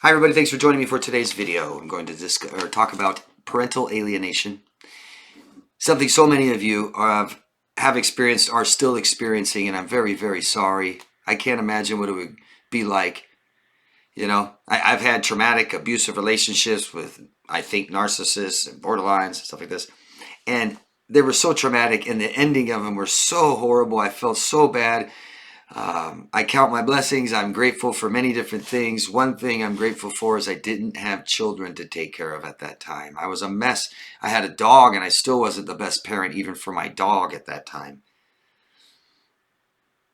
Hi everybody, thanks for joining me for today's video. I'm going to talk about parental alienation. Something so many of you have experienced, are still experiencing, and I'm very, very sorry. I can't imagine what it would be like. You know, I've had traumatic, abusive relationships with, I think, narcissists and borderlines, stuff like this. And they were so traumatic, and the ending of them were so horrible. I felt so bad. I count my blessings. I'm grateful for many different things. One thing I'm grateful for is I didn't have children to take care of at that time. I was a mess. I had a dog and I still wasn't the best parent even for my dog at that time.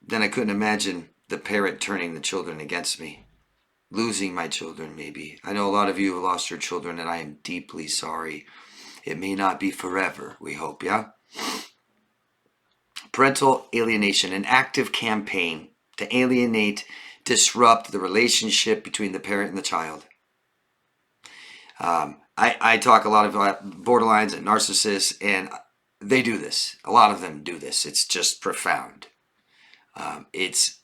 Then I couldn't imagine the parent turning the children against me. Losing my children, maybe. I know a lot of you have lost your children and I am deeply sorry. It may not be forever, we hope, yeah? Parental alienation, an active campaign to alienate, disrupt the relationship between the parent and the child. I talk a lot about borderlines and narcissists, and they do this. A lot of them do this. It's just profound. It's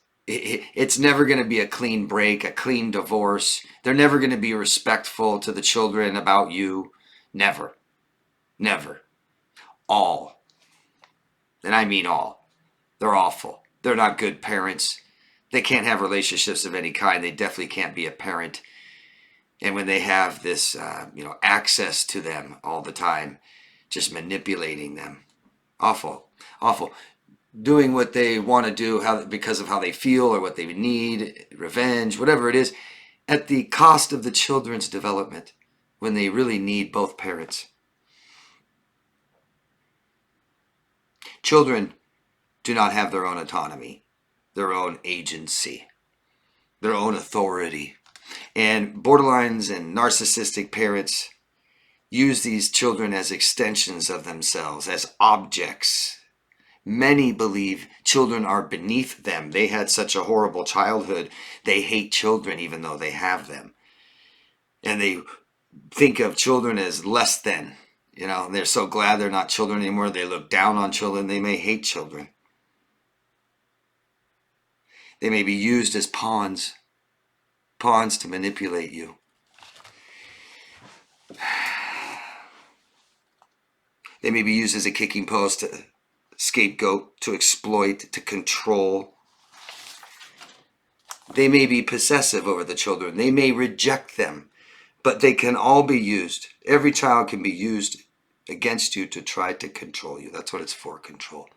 never going to be a clean break, a clean divorce. They're never going to be respectful to the children about you. Never. Never. All. And I mean all. They're awful. They're not good parents. They can't have relationships of any kind. They definitely can't be a parent. And when they have this, access to them all the time, just manipulating them. Awful. Awful. Doing what they want to do because of how they feel or what they need, revenge, whatever it is, at the cost of the children's development when they really need both parents. Children do not have their own autonomy, their own agency, their own authority. And borderlines and narcissistic parents use these children as extensions of themselves, as objects. Many believe children are beneath them. They had such a horrible childhood, they hate children even though they have them. And they think of children as less than. They're so glad they're not children anymore. They look down on children. They may hate children. They may be used as pawns to manipulate you. They may be used as a kicking post, to scapegoat, to exploit, to control. They may be possessive over the children. They may reject them. But they can all be used. Every child can be used against you to try to control you. That's what it's for, control.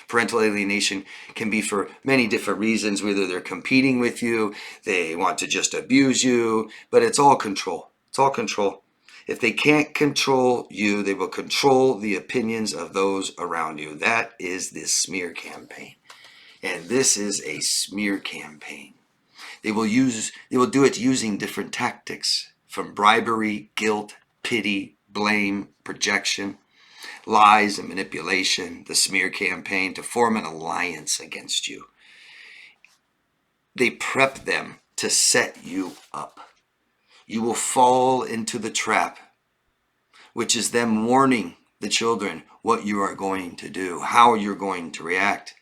Parental alienation can be for many different reasons, whether they're competing with you, they want to just abuse you, but it's all control. It's all control. If they can't control you, they will control the opinions of those around you. That is this smear campaign. And this is a smear campaign. They will do it using different tactics. From bribery, guilt, pity, blame, projection, lies and manipulation, the smear campaign, to form an alliance against you. They prep them to set you up. You will fall into the trap, which is them warning the children what you are going to do, how you're going to react,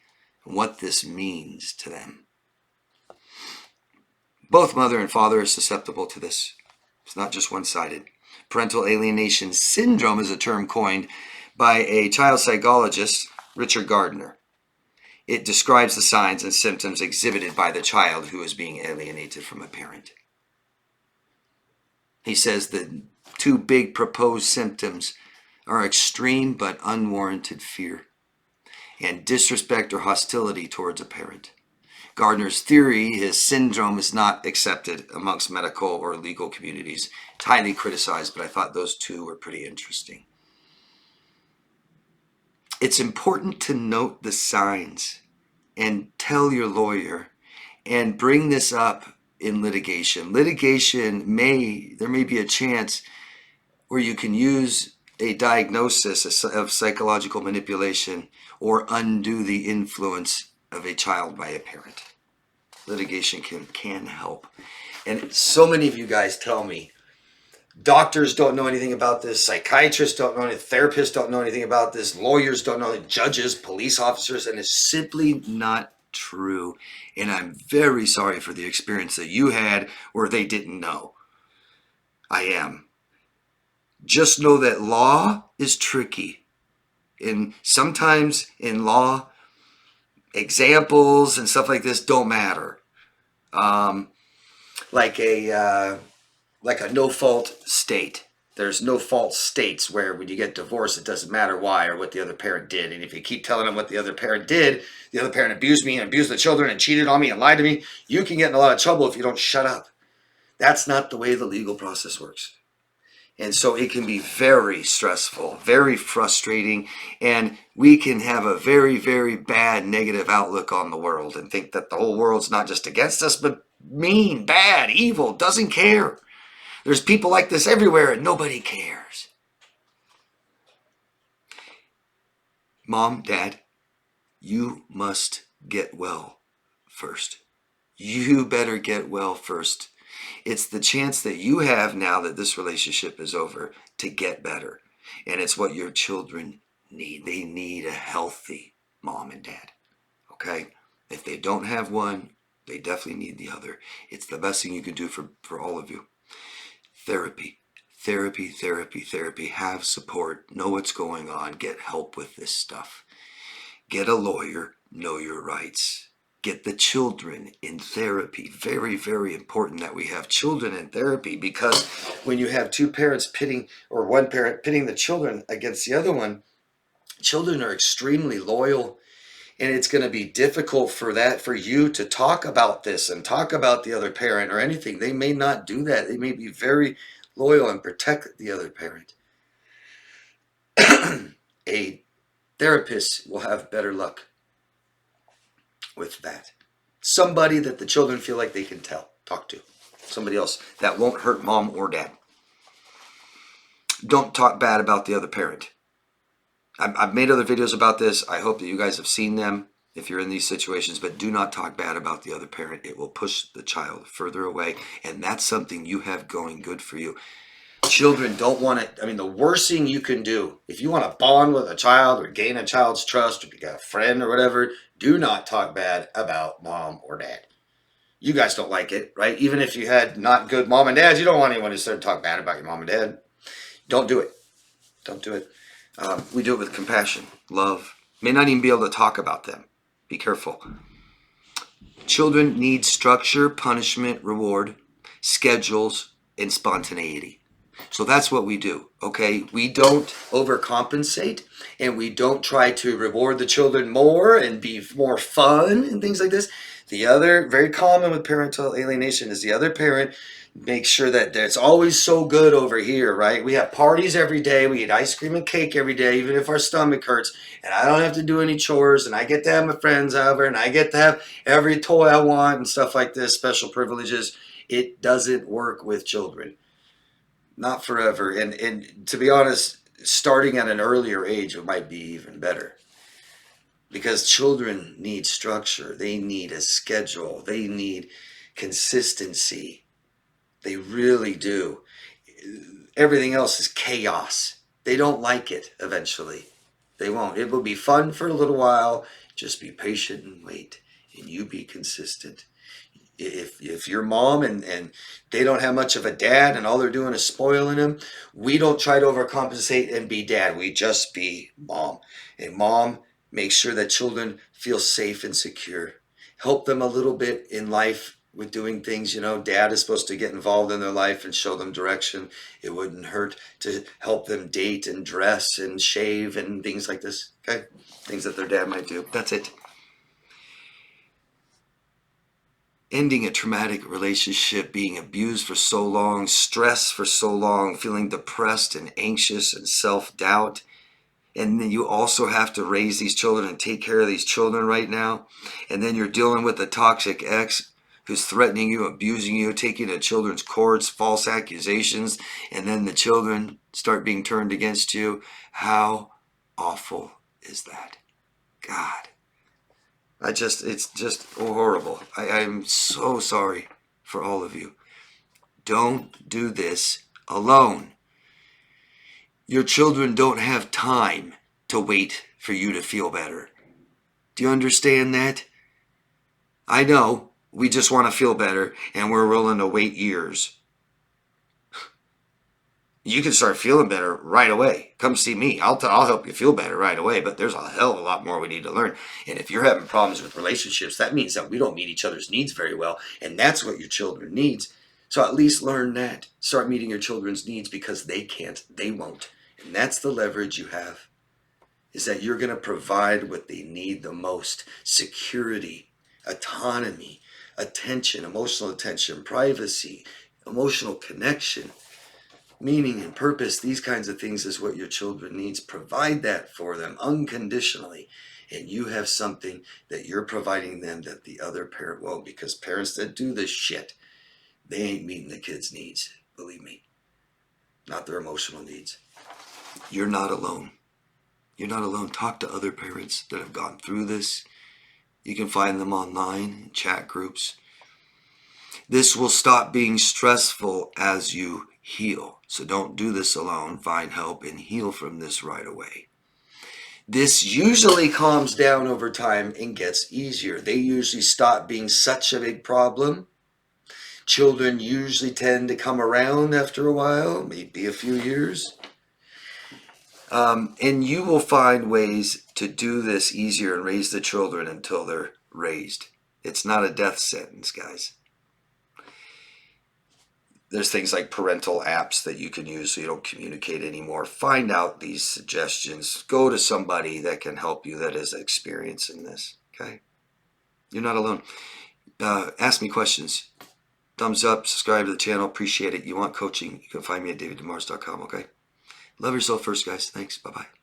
and what this means to them. Both mother and father are susceptible to this. It's not just one-sided. Parental alienation syndrome is a term coined by a child psychologist, Richard Gardner. It describes the signs and symptoms exhibited by the child who is being alienated from a parent. He says the two big proposed symptoms are extreme but unwarranted fear and disrespect or hostility towards a parent. Gardner's theory, his syndrome, is not accepted amongst medical or legal communities. It's highly criticized, but I thought those two were pretty interesting. It's important to note the signs and tell your lawyer and bring this up in litigation. There may be a chance where you can use a diagnosis of psychological manipulation or undo the influence of a child by a parent. Litigation can help. And so many of you guys tell me, doctors don't know anything about this, psychiatrists don't know anything, therapists don't know anything about this, lawyers don't know, judges, police officers, and it's simply not true. And I'm very sorry for the experience that you had where they didn't know. I am. Just know that law is tricky. And sometimes in law, examples and stuff like this don't matter. Like a no-fault state. There's no-fault states where when you get divorced, it doesn't matter why or what the other parent did. And if you keep telling them what the other parent did, the other parent abused me and abused the children and cheated on me and lied to me, you can get in a lot of trouble if you don't shut up. That's not the way the legal process works. And so it can be very stressful, very frustrating, and we can have a very, very bad negative outlook on the world and think that the whole world's not just against us, but mean, bad, evil, doesn't care. There's people like this everywhere and nobody cares. Mom, Dad, you must get well first. You better get well first. It's the chance that you have now that this relationship is over to get better. And it's what your children need. They need a healthy mom and dad. Okay? If they don't have one, they definitely need the other. It's the best thing you can do for all of you. Therapy. Therapy, therapy, therapy. Have support. Know what's going on. Get help with this stuff. Get a lawyer. Know your rights. Get the children in therapy. Very, very important that we have children in therapy, because when you have two parents pitting, or one parent pitting the children against the other one, children are extremely loyal, and it's going to be difficult for you to talk about this and talk about the other parent or anything. They may not do that. They may be very loyal and protect the other parent. A therapist will have better luck with that. Somebody that the children feel like they can talk to. Somebody else that won't hurt mom or dad. Don't talk bad about the other parent. I've made other videos about this. I hope that you guys have seen them if you're in these situations, but do not talk bad about the other parent. It will push the child further away, and that's something you have going good for you. Children don't want it. I mean, the worst thing you can do, if you want to bond with a child or gain a child's trust, or if you got a friend or whatever, do not talk bad about mom or dad. You guys don't like it, right? Even if you had not good mom and dads, you don't want anyone to start talking bad about your mom and dad. Don't do it. Don't do it. We do it with compassion, love. May not even be able to talk about them. Be careful. Children need structure, punishment, reward, schedules, and spontaneity. So that's what we do, okay? We don't overcompensate, and we don't try to reward the children more and be more fun and things like this. The other, very common with parental alienation, is the other parent makes sure that it's always so good over here, right? We have parties every day. We eat ice cream and cake every day, even if our stomach hurts. And I don't have to do any chores, and I get to have my friends over, and I get to have every toy I want and stuff like this, special privileges. It doesn't work with children. Not forever. And to be honest, starting at an earlier age, it might be even better. Because children need structure. They need a schedule. They need consistency. They really do. Everything else is chaos. They don't like it eventually. They won't. It will be fun for a little while. Just be patient and wait. And you be consistent. If your mom and they don't have much of a dad and all they're doing is spoiling them, we don't try to overcompensate and be dad. We just be mom. And mom makes sure that children feel safe and secure. Help them a little bit in life with doing things. You know, dad is supposed to get involved in their life and show them direction. It wouldn't hurt to help them date and dress and shave and things like this. Okay? Things that their dad might do. That's it. Ending a traumatic relationship, being abused for so long, stressed for so long, feeling depressed and anxious and self-doubt. And then you also have to raise these children and take care of these children right now. And then you're dealing with a toxic ex who's threatening you, abusing you, taking you to children's courts, false accusations, and then the children start being turned against you. How awful is that? God. It's just horrible. I'm so sorry for all of you. Don't do this alone. Your children don't have time to wait for you to feel better. Do you understand that? I know we just want to feel better and we're willing to wait years. You can start feeling better right away. Come see me. I'll help you feel better right away, but there's a hell of a lot more we need to learn. And if you're having problems with relationships, that means that we don't meet each other's needs very well, and that's what your children needs. So at least learn that. Start meeting your children's needs, because they can't, they won't. And that's the leverage you have, is that you're going to provide what they need the most: security, autonomy, emotional attention, privacy, emotional connection, meaning and purpose. These kinds of things is what your children needs. Provide that for them unconditionally, and you have something that you're providing them that the other parent won't, because parents that do this shit, they ain't meeting the kids' needs. Believe me, not their emotional needs. You're not alone. You're not alone. Talk to other parents that have gone through this. You can find them online, in chat groups. This will stop being stressful as you heal. So don't do this alone. Find help and heal from this right away. This usually calms down over time and gets easier. They usually stop being such a big problem. Children usually tend to come around after a while, maybe a few years. And you will find ways to do this easier and raise the children until they're raised. It's not a death sentence, guys. There's things like parental apps that you can use so you don't communicate anymore. Find out these suggestions. Go to somebody that can help you that has experience in this, okay? You're not alone. Ask me questions. Thumbs up, subscribe to the channel. Appreciate it. You want coaching, you can find me at daviddemars.com, okay? Love yourself first, guys. Thanks. Bye-bye.